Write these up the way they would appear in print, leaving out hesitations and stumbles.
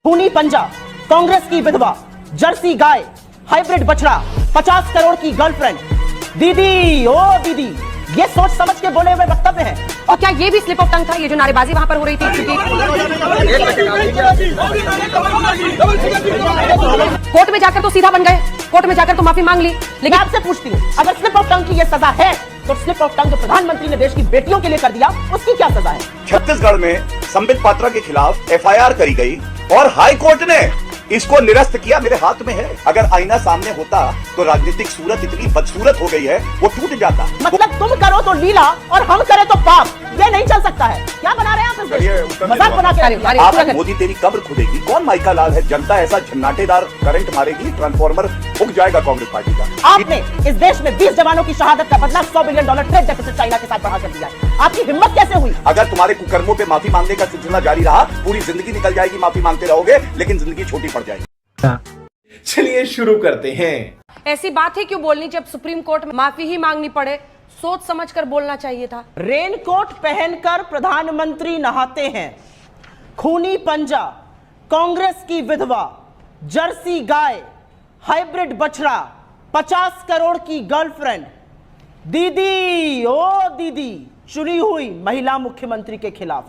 खूनी पंजा, कांग्रेस की विधवा, जर्सी गाय, हाइब्रिड बछड़ा, 50 करोड़ की गर्लफ्रेंड। दीदी ओ दीदी, ये सोच समझ के बोले हुए वक्तव्य हैं। और क्या ये भी स्लिप ऑफ टंग था, ये जो नारेबाजी वहां पर हो रही थी? क्योंकि कोर्ट में जाकर तो सीधा बन गए, कोर्ट में जाकर तो माफी मांग ली, लेकिन आपसे पूछती हूँ, अगर स्लिप ऑफ टंग की ये सजा है तो स्लिप ऑफ टंग जो प्रधानमंत्री ने देश की बेटियों के लिए कर दिया, उसकी क्या सजा है? छत्तीसगढ़ में संबित पात्रा के खिलाफ एफआईआर करी गई और हाई कोर्ट ने इसको निरस्त किया। मेरे हाथ में है, अगर आईना सामने होता तो राजनीतिक सूरत इतनी बदसूरत हो गई है वो टूट जाता। मतलब तुम करो तो लीला और हम करें तो पाप, ये नहीं चल सकता है। क्या बना रहे हैं आप? मजाक बना के आप मोदी तेरी कब्र खुदेगी। कौन माइका लाल है? जनता ऐसा झन्नाटेदार करंट मारेगी, ट्रांसफॉर्मर उग जाएगा कांग्रेस पार्टी का। आपने इस देश में 20 जवानों की शहादत का बदला $100 बिलियन ट्रेड डेफिसिट चाइना के साथ बढ़ा कर दिया है। आपकी हिम्मत कैसे हुई? अगर तुम्हारे कुकर्मों पे माफी मांगने का सिलसिला जारी रहा, पूरी जिंदगी निकल जाएगी, माफी मांगते रहोगे, लेकिन जिंदगी छोटी पड़ जाएगी। चलिए शुरू करते हैं। ऐसी बात ही क्यों बोलनी जब सुप्रीम कोर्ट में माफी ही मांगनी पड़े? सोच समझकर बोलना चाहिए था। रेनकोट पहनकर प्रधानमंत्री नहाते हैं। खूनी पंजा, कांग्रेस की विधवा, जर्सी गाय, हाइब्रिड बछड़ा, 50 करोड़ की गर्लफ्रेंड। दीदी ओ दीदी, चुनी हुई महिला मुख्यमंत्री के खिलाफ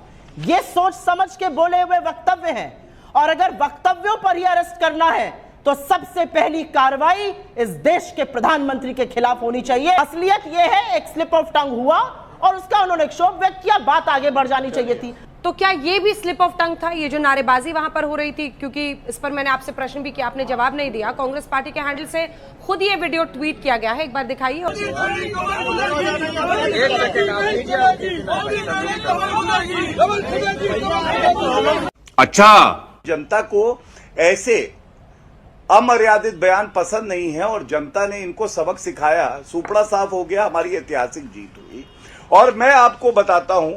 ये सोच समझ के बोले हुए वक्तव्य हैं। और अगर वक्तव्यों पर ही अरेस्ट करना है तो सबसे पहली कार्रवाई इस देश के प्रधानमंत्री के खिलाफ होनी चाहिए। असलियत यह है, एक स्लिप ऑफ टंग हुआ और उसका उन्होंने क्षोभ व्यक्त किया, बात आगे बढ़ जानी चाहिए थी। तो क्या ये भी स्लिप ऑफ टंग था, ये जो नारेबाजी वहां पर हो रही थी? क्योंकि इस पर मैंने आपसे प्रश्न भी किया, आपने जवाब नहीं दिया। कांग्रेस पार्टी के हैंडल से खुद ये वीडियो ट्वीट किया गया है, एक बार दिखाइए। अच्छा, जनता को ऐसे अमर्यादित बयान पसंद नहीं है और जनता ने इनको सबक सिखाया, सुपड़ा साफ हो गया, हमारी ऐतिहासिक जीत हुई। और मैं आपको बताता हूं,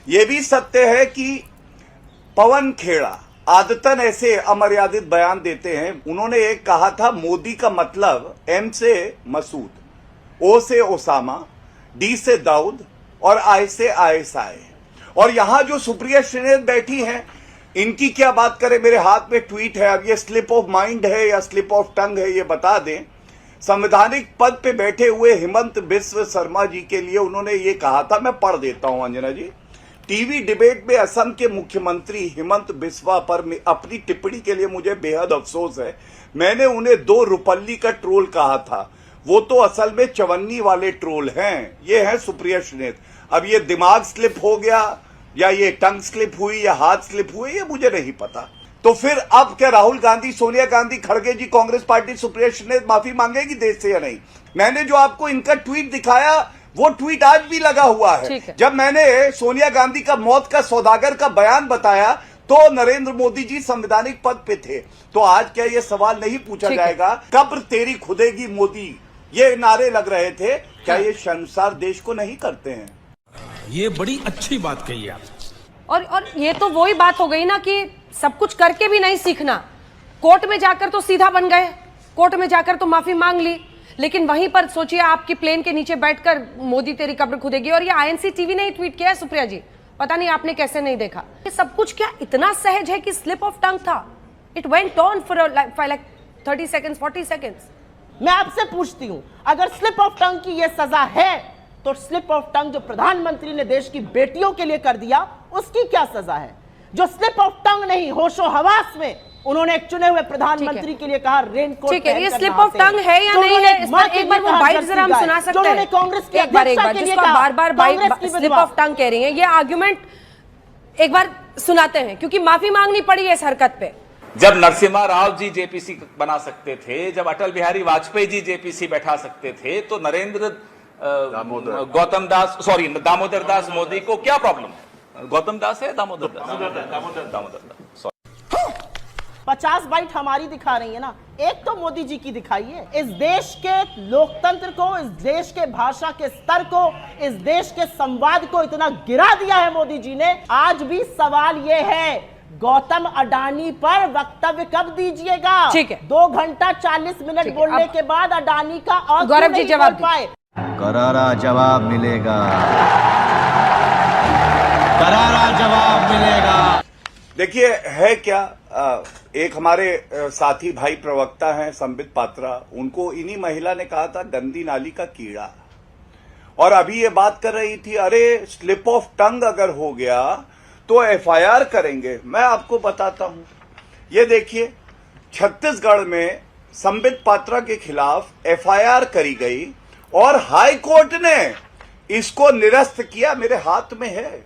यह भी सत्य है कि पवन खेड़ा आदतन ऐसे अमर्यादित बयान देते हैं। उन्होंने एक कहा था, मोदी का मतलब एम से मसूद, ओ से ओसामा, डी से दाऊद और आई से आईएसआई। और यहां जो सुप्रिया श्रीनेत बैठी हैं, इनकी क्या बात करें? मेरे हाथ में ट्वीट है। अब ये स्लिप ऑफ माइंड है या स्लिप ऑफ टंग है, ये बता दें। संवैधानिक पद पे बैठे हुए हिमंत बिस्व शर्मा जी के लिए उन्होंने ये कहा था, मैं पढ़ देता हूं अंजना जी। टीवी डिबेट में असम के मुख्यमंत्री हिमंत बिस्वा पर अपनी टिप्पणी के लिए मुझे बेहद अफसोस है। मैंने उन्हें 2 रुपल्ली का ट्रोल कहा था, वो तो असल में चवन्नी वाले ट्रोल हैं। ये है सुप्रिया श्रीनेत। अब ये दिमाग स्लिप हो गया या ये टंग स्लिप हुई या हाथ स्लिप हुई, ये मुझे नहीं पता। तो फिर अब क्या राहुल गांधी, सोनिया गांधी, खड़गे जी, कांग्रेस पार्टी, सुप्रिया श्रीनेत माफी मांगेगी देश से या नहीं? मैंने जो आपको इनका ट्वीट दिखाया, वो ट्वीट आज भी लगा हुआ है। जब मैंने सोनिया गांधी का मौत का सौदागर का बयान बताया तो नरेंद्र मोदी जी संवैधानिक पद पे थे। तो आज क्या ये सवाल नहीं पूछा जाएगा, कब्र तेरी खुदेगी मोदी, ये नारे लग रहे थे? क्या ये शर्मसार देश को नहीं करते हैं? ये बड़ी अच्छी बात कही आप। और ये तो वही बात हो गई ना कि सब कुछ करके भी नहीं सीखना। कोर्ट में जाकर तो सीधा बन गए, कोर्ट में जाकर तो माफी मांग ली, लेकिन वहीं पर सोचिए आपकी प्लेन के नीचे बैठकर मोदी तेरी कब्र खुदेगी। और ये आईएनसी टीवी ने ही ट्वीट किया है सुप्रिया जी, पता नहीं आपने कैसे नहीं देखा। ये सब कुछ क्या इतना सहज है कि स्लिप ऑफ टंग था? It went on for like 30 seconds, 40 seconds. मैं आपसे पूछती हूं, अगर स्लिप ऑफ टंग की यह सजा है तो स्लिप ऑफ टंग जो प्रधानमंत्री ने देश की बेटियों के लिए कर दिया, उसकी क्या सजा है? जो स्लिप ऑफ टंग नहीं, होशो हवास में उन्होंने एक चुने हुए प्रधानमंत्री के लिए कहा रेनकोट। ठीक है, ये स्लिप ऑफ टंग है या नहीं है? इस पर एक बार वो बाइट जरा हम सुना सकते हैं? कांग्रेस के एक बार जिसको बार-बार स्लिप ऑफ टंग कह रही हैं, ये आर्गुमेंट एक बार सुनाते हैं, क्योंकि माफी मांगनी पड़ी है इस हरकत पे। जब नरसिम्हा राव जी जेपीसी बना सकते थे, जब अटल बिहारी वाजपेयी जी जेपीसी बैठा सकते थे, तो नरेंद्र दामोदर दास मोदी को क्या प्रॉब्लम है? गौतम दास है, दामोदर दास। 50 बाइट हमारी दिखा रही है ना, एक तो मोदी जी की दिखाइए। इस देश के लोकतंत्र को, इस देश के भाषा के स्तर को, इस देश के संवाद को इतना गिरा दिया है मोदी जी ने। आज भी सवाल यह है, गौतम अडानी पर वक्तव्य कब दीजिएगा? ठीक है, 2 घंटा 40 मिनट बोलने के बाद अडानी का और गौरव जी जवाब पाए। करारा जवाब मिलेगा, करारा जवाब मिलेगा। देखिए है क्या, एक हमारे साथी भाई प्रवक्ता हैं संबित पात्रा, उनको इन्हीं महिला ने कहा था गंदी नाली का कीड़ा, और अभी ये बात कर रही थी अरे स्लिप ऑफ टंग अगर हो गया तो एफआईआर करेंगे। मैं आपको बताता हूं, ये देखिए छत्तीसगढ़ में संबित पात्रा के खिलाफ एफआईआर करी गई और हाई कोर्ट ने इसको निरस्त किया। मेरे हाथ में है,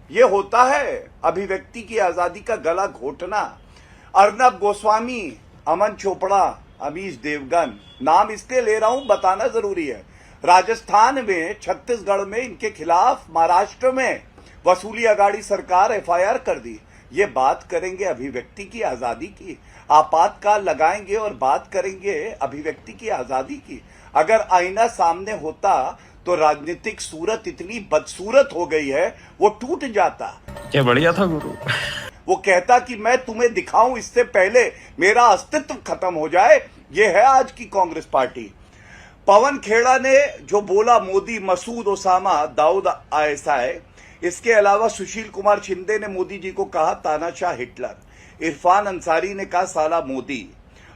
ये होता है अभिव्यक्ति की आजादी का गला घोटना। अर्नब गोस्वामी, अमन चोपड़ा, अमीश देवगन, नाम इसलिए ले रहा हूं, बताना जरूरी है। राजस्थान में, छत्तीसगढ़ में इनके खिलाफ महाराष्ट्र में वसूली अगाड़ी सरकार एफआईआर कर दी। ये बात करेंगे अभिव्यक्ति की आजादी की, आपातकाल लगाएंगे और बात करेंगे अभिव्यक्ति की आजादी की। अगर आईना सामने होता तो राजनीतिक सूरत इतनी बदसूरत हो गई है वो टूट जाता। क्या बढ़िया था गुरु। वो कहता कि मैं तुम्हें दिखाऊं इससे पहले मेरा अस्तित्व खत्म हो जाए। ये है आज की कांग्रेस पार्टी। पवन खेड़ा ने जो बोला, मोदी, मसूद, ओसामा, दाऊद आईएसआई, इसके अलावा सुशील कुमार शिंदे ने मोदी जी को कहा तानाशाह हिटलर, इरफान अंसारी ने कहा साला मोदी,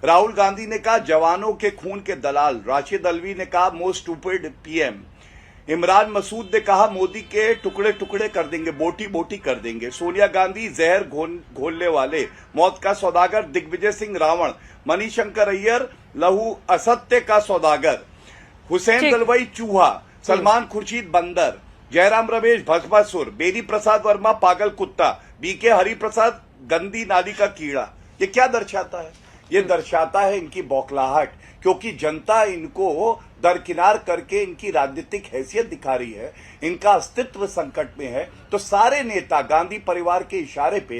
राहुल गांधी ने कहा जवानों के खून के दलाल, राशिद अल्वी ने कहा most stupid PM, Imran Masood ने कहा मोदी के टुकड़े टुकड़े कर देंगे, बोटी बोटी कर देंगे, सोनिया गांधी जहर घोलने वाले, मौत का सौदागर, दिग्विजय सिंह रावण, मणिशंकर अय्यर लहू असत्य का सौदागर, हुसैन दलवाई चूहा, सलमान खुर्शीद बंदर, जयराम रमेश भस्मासुर, बेनी प्रसाद वर्मा पागल कुत्ता, बीके हरिप्रसाद गंदी नाली का कीड़ा। ये क्या दर्शाता है? ये दर्शाता है इनकी बौखलाहट, क्योंकि जनता इनको दरकिनार करके इनकी राजनीतिक हैसियत दिखा रही है, इनका अस्तित्व संकट में है। तो सारे नेता गांधी परिवार के इशारे पे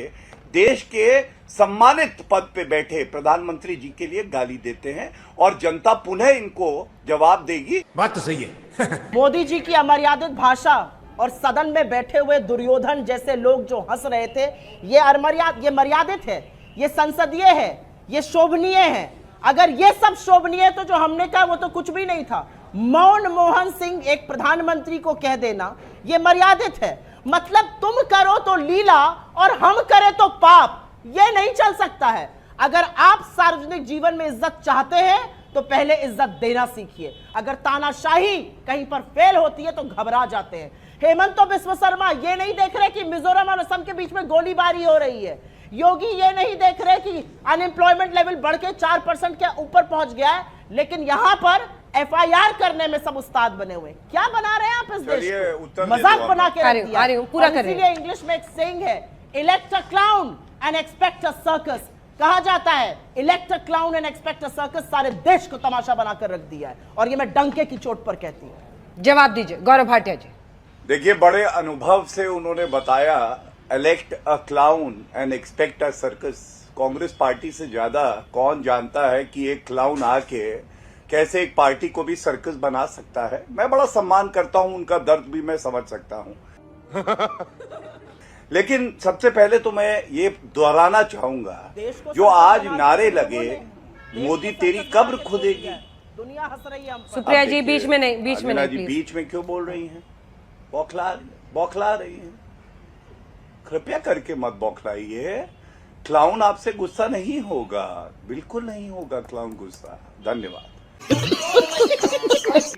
देश के सम्मानित पद पे बैठे प्रधानमंत्री जी के लिए गाली देते हैं और जनता पुनः इनको जवाब देगी। बात तो सही है। मोदी जी की अमर्यादित भाषा और सदन में बैठे हुए दुर्योधन जैसे लोग जो हंस रहे थे, ये मर्यादित है, ये संसदीय है, ये शोभनीय है। अगर ये सब शोभनीय है तो जो हमने कहा वो तो कुछ भी नहीं था। मौन मोहन सिंह एक प्रधानमंत्री को कह देना ये मर्यादित है। मतलब तुम करो तो लीला और हम करें तो पाप, ये नहीं चल सकता है। अगर आप सार्वजनिक जीवन में इज्जत चाहते हैं तो पहले इज्जत देना सीखिए। अगर तानाशाही कहीं पर फेल होती है तो घबरा जाते हैं। हेमंत तो विश्व शर्मा ये नहीं देख रहे कि मिजोरम और असम के बीच में गोलीबारी हो रही है। योगी ये नहीं देख रहे कि अनएम्प्लॉयमेंट लेवल बढ़ के 4% के ऊपर पहुंच गया है, लेकिन यहां पर एफआईआर करने में सब उस्ताद बने हुए। क्या बना रहे हैं आप इस देश को? मजाक बना के रख दिया। पूरा कर रही हूं। इंग्लिश में एक सेइंग है, elect a clown and expect a circus. कहा जाता है elect a clown and expect a circus. सारे देश को तमाशा बनाकर रख दिया है, और ये मैं डंके की चोट पर कहती हूं। जवाब दीजिए गौरव भाटिया जी। देखिए, बड़े अनुभव से उन्होंने बताया elect a clown and expect a circus. Congress party से ज्यादा कौन जानता है कि एक क्लाउन आके कैसे एक पार्टी को भी सर्कस बना सकता है। मैं बड़ा सम्मान करता हूं, उनका दर्द भी मैं समझ सकता हूं। लेकिन सबसे पहले तो मैं ये दोहराना चाहूंगा, जो आज नारे लगे मोदी तेरी कब्र खुदेगी, दुनिया हंस रही है। सुप्रिया जी बीच में नहीं, बीच में नहीं जी, प्लीज। बीच में क्यों बोल रही हैं? बौखला रही हैं। कृपया करके मत बौखलाइए। क्लाउन आपसे गुस्सा नहीं होगा, बिल्कुल नहीं होगा क्लाउन गुस्सा। धन्यवाद।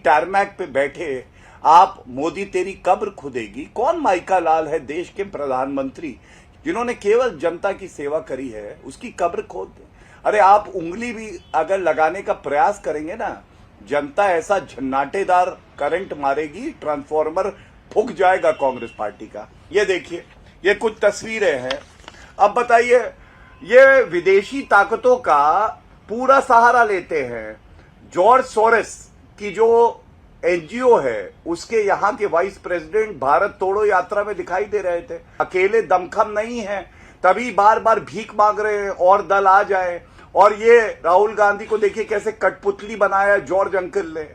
टारमैक पे बैठे आप मोदी तेरी कब्र खुदेगी। कौन माइका लाल है देश के प्रधानमंत्री जिन्होंने केवल जनता की सेवा करी है, उसकी कब्र खोद दे? अरे आप उंगली भी अगर लगाने का प्रयास करेंगे ना, जनता ऐसा झन्नाटेदार करंट मारेगी, ट्रांसफॉर्मर फूक जाएगा कांग्रेस पार्टी का। ये देखिए, ये कुछ तस्वीरें हैं। अब बताइए, ये विदेशी ताकतों का पूरा सहारा लेते हैं। जॉर्ज सोरेस की जो एनजीओ है, उसके यहाँ के वाइस प्रेसिडेंट भारत तोड़ो यात्रा में दिखाई दे रहे थे। अकेले दमखम नहीं है, तभी बार बार भीख मांग रहे हैं और दल आ जाए। और ये राहुल गांधी को देखिए कैसे कठपुतली बनाया जॉर्ज अंकल ने।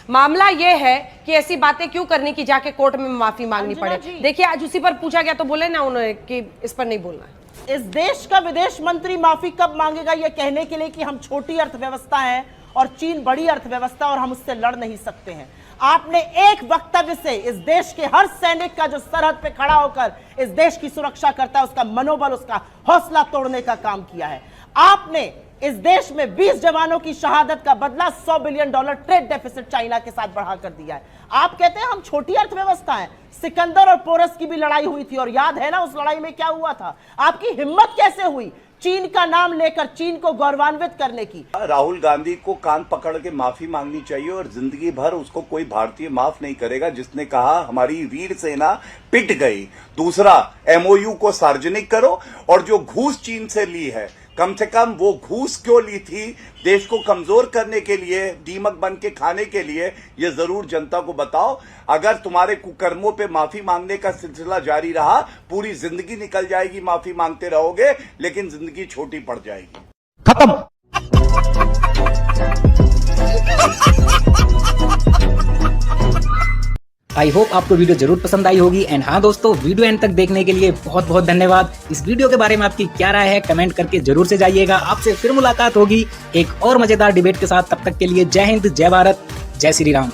मामला ये है कि ऐसी बातें क्यों करनी कि जाके कोर्ट में माफी मांगनी पड़े। देखिए, आज उसी पर पूछा गया तो बोले ना उन्होंने कि इस पर नहीं बोलना है। इस देश का विदेश मंत्री माफी कब मांगेगा ये कहने के लिए कि हम छोटी अर्थव्यवस्था हैं और चीन बड़ी अर्थव्यवस्था और हम उससे लड़ नहीं सकते हैं। आपने एक वक्तव्य से इस देश के हर सैनिक का जो सरहद पे खड़ा होकर इस देश की सुरक्षा करता है उसका मनोबल, उसका हौसला तोड़ने का काम किया है। आपने इस देश में 20 जवानों की शहादत का बदला $100 बिलियन ट्रेड डेफिसिट चाइना के साथ बढ़ाकर दिया है। आप कहते हैं हम छोटी अर्थव्यवस्था है। सिकंदर और पोरस की भी लड़ाई हुई थी और याद है ना उस लड़ाई में क्या हुआ था। आपकी हिम्मत कैसे हुई चीन का नाम लेकर चीन को गौरवान्वित करने की। राहुल गांधी को कान पकड़ के माफी मांगनी चाहिए और जिंदगी भर उसको कोई भारतीय माफ नहीं करेगा जिसने कहा हमारी वीर सेना पिट गई। दूसरा, एमओयू को सार्वजनिक करो और जो घूस चीन से ली है कम से कम वो घूस क्यों ली थी, देश को कमजोर करने के लिए, दीमक बन के खाने के लिए, ये जरूर जनता को बताओ। अगर तुम्हारे कुकर्मों पे माफी मांगने का सिलसिला जारी रहा, पूरी जिंदगी निकल जाएगी, माफी मांगते रहोगे, लेकिन जिंदगी छोटी पड़ जाएगी। खत्म। आई होप आपको वीडियो जरूर पसंद आई होगी। एंड हाँ दोस्तों, वीडियो एंड तक देखने के लिए बहुत बहुत धन्यवाद। इस वीडियो के बारे में आपकी क्या राय है कमेंट करके जरूर से जाइएगा। आपसे फिर मुलाकात होगी एक और मजेदार डिबेट के साथ। तब तक के लिए जय हिंद, जय भारत, जय श्री राम।